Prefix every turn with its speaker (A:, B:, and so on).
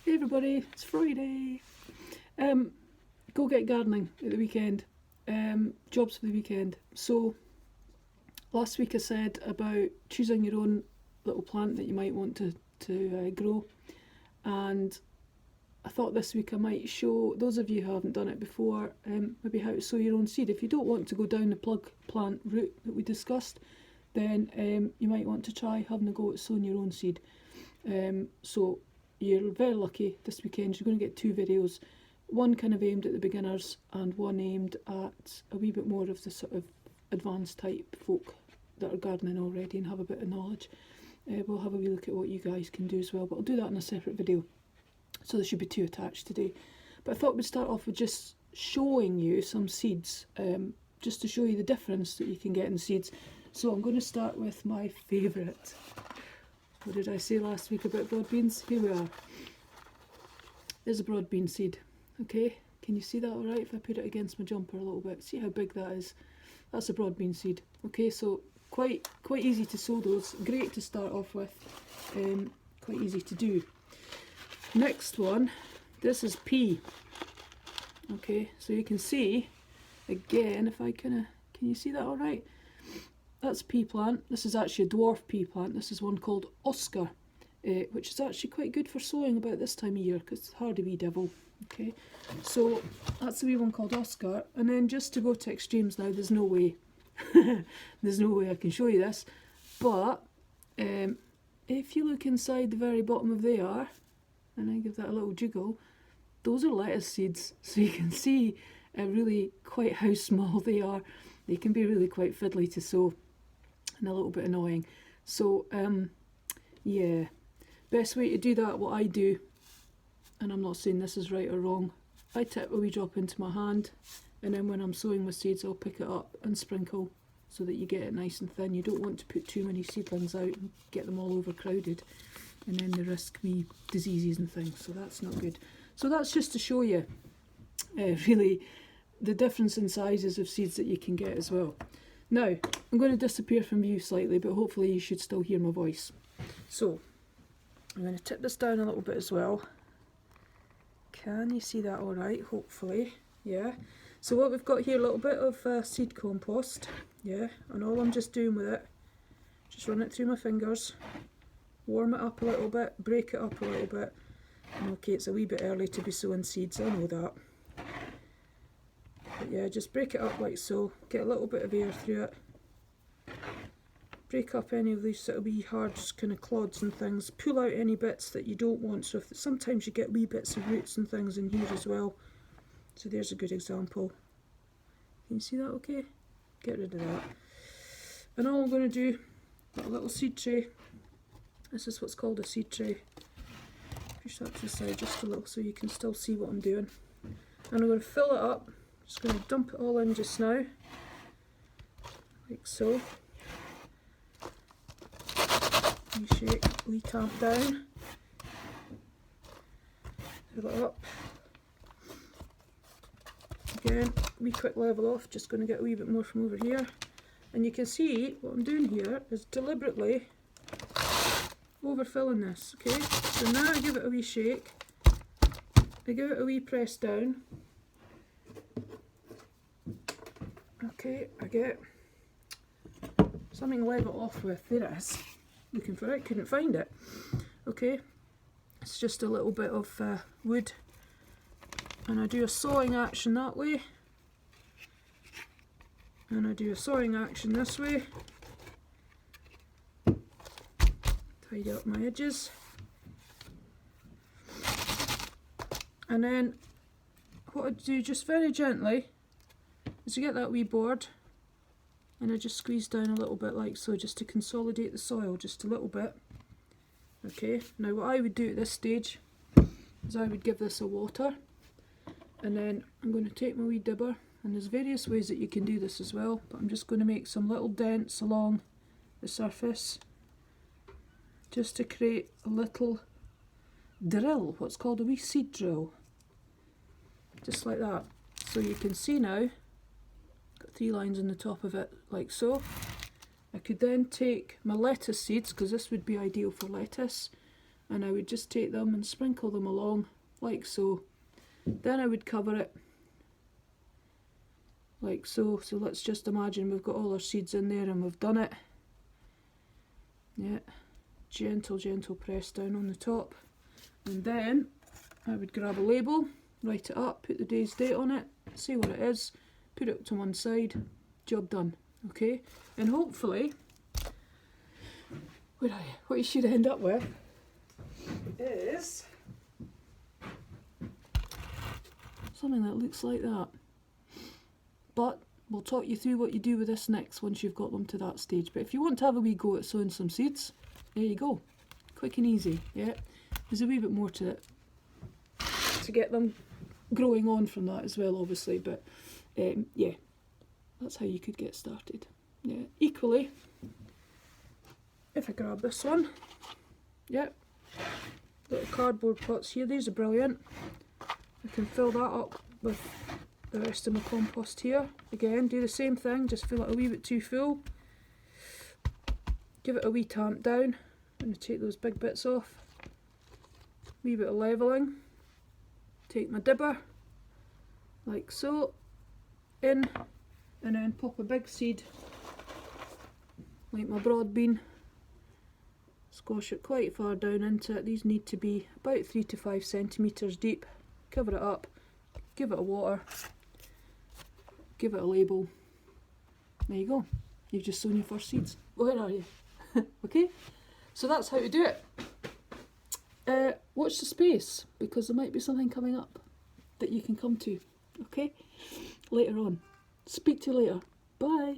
A: Hey everybody, it's Friday. Go get gardening at the weekend. Jobs for the weekend. So last week I said about choosing your own little plant that you might want to grow, and I thought this week I might show those of you who haven't done it before maybe how to sow your own seed. If you don't want to go down the plug plant route that we discussed, then you might want to try having a go at sowing your own seed. So you're very lucky this weekend. You're going to get two videos, one kind of aimed at the beginners and one aimed at a wee bit more of the sort of advanced type folk that are gardening already and have a bit of knowledge. We'll have a wee look at what you guys can do as well, but I'll do that in a separate video, so there should be two attached today. But I thought we'd start off with just showing you some seeds, just to show you the difference that you can get in seeds. So I'm going to start with my favourite. What did I say last week about broad beans? Here we are. There's a broad bean seed. Okay, can you see that all right? If I put it against my jumper a little bit, see how big that is? That's a broad bean seed. Okay, so quite easy to sow those. Great to start off with. Quite easy to do. Next one, this is pea. Okay, so you can see again, if I can you see that all right? That's a pea plant. This is actually a dwarf pea plant. This is one called Oscar, which is actually quite good for sowing about this time of year because it's a hardy wee devil. Okay, so that's the wee one called Oscar. And then just to go to extremes now, there's no way, there's no way I can show you this, but if you look inside the very bottom of there, and I give that a little jiggle, those are lettuce seeds. So you can see really quite how small they are. They can be really quite fiddly to sow and a little bit annoying. So yeah, best way to do that, what I do, and I'm not saying this is right or wrong, I tip a wee drop into my hand, and then when I'm sowing my seeds I'll pick it up and sprinkle so that you get it nice and thin. You don't want to put too many seedlings out and get them all overcrowded, and then they risk wee diseases and things, so that's not good. So that's just to show you really the difference in sizes of seeds that you can get as well. Now, I'm going to disappear from view slightly, but hopefully you should still hear my voice. So, I'm going to tip this down a little bit as well. Can you see that all right? Hopefully, yeah. So what we've got here, a little bit of seed compost, yeah, and all I'm just doing with it, just run it through my fingers, warm it up a little bit, break it up a little bit. And okay, it's a wee bit early to be sowing seeds, I know that. But yeah, just break it up like so, get a little bit of air through it, break up any of these sort of wee hard kind of clods and things, pull out any bits that you don't want. So if sometimes you get wee bits of roots and things in here as well. So there's a good example. Can you see that okay? Get rid of that. And all I'm going to do, got a little seed tray. This is what's called a seed tray. Push that to the side just a little so you can still see what I'm doing. And I'm going to fill it up. Just going to dump it all in just now, like so. We shake, we tamp down, fill it up. Again, we quick level off, just going to get a wee bit more from over here. And you can see what I'm doing here is deliberately overfilling this, okay? So now I give it a wee shake, I give it a wee press down. Okay, I get something to level off with. There it is. Looking for it, couldn't find it. Okay, it's just a little bit of wood, and I do a sawing action that way, and I do a sawing action this way. Tidy up my edges, and then what I do just very gently is you get that wee board, and I just squeeze down a little bit like so, just to consolidate the soil just a little bit. Okay, now what I would do at this stage is I would give this a water, and then I'm going to take my wee dibber, and there's various ways that you can do this as well, but I'm just going to make some little dents along the surface just to create a little drill, what's called a wee seed drill, just like that. So you can see now, got 3 lines on the top of it like so. I could then take my lettuce seeds, because this would be ideal for lettuce, and I would just take them and sprinkle them along like so. Then I would cover it like so. So let's just imagine we've got all our seeds in there and we've done it. Yeah, gentle press down on the top, and then I would grab a label, write it up, put the day's date on it, say what it is, put it to one side, job done. Okay, and hopefully what you should end up with is something that looks like that. But we'll talk you through what you do with this next once you've got them to that stage. But if you want to have a wee go at sowing some seeds, there you go. Quick and easy, yeah. There's a wee bit more to it to get them growing on from that as well, obviously. But yeah, that's how you could get started. Yeah, equally, if I grab this one, yeah, little cardboard pots here, these are brilliant. I can fill that up with the rest of my compost here. Again, do the same thing, just fill it a wee bit too full. Give it a wee tamp down. I'm going to take those big bits off. Wee bit of levelling. Take my dibber, like so, in, and then pop a big seed, like my broad bean. Squash it quite far down into it. These need to be about 3 to 5 centimetres deep. Cover it up, give it a water, give it a label. There you go. You've just sown your first seeds. Where are you? Okay, so that's how to do it. Watch the space, because there might be something coming up that you can come to. Okay, later on. Speak to you later. Bye.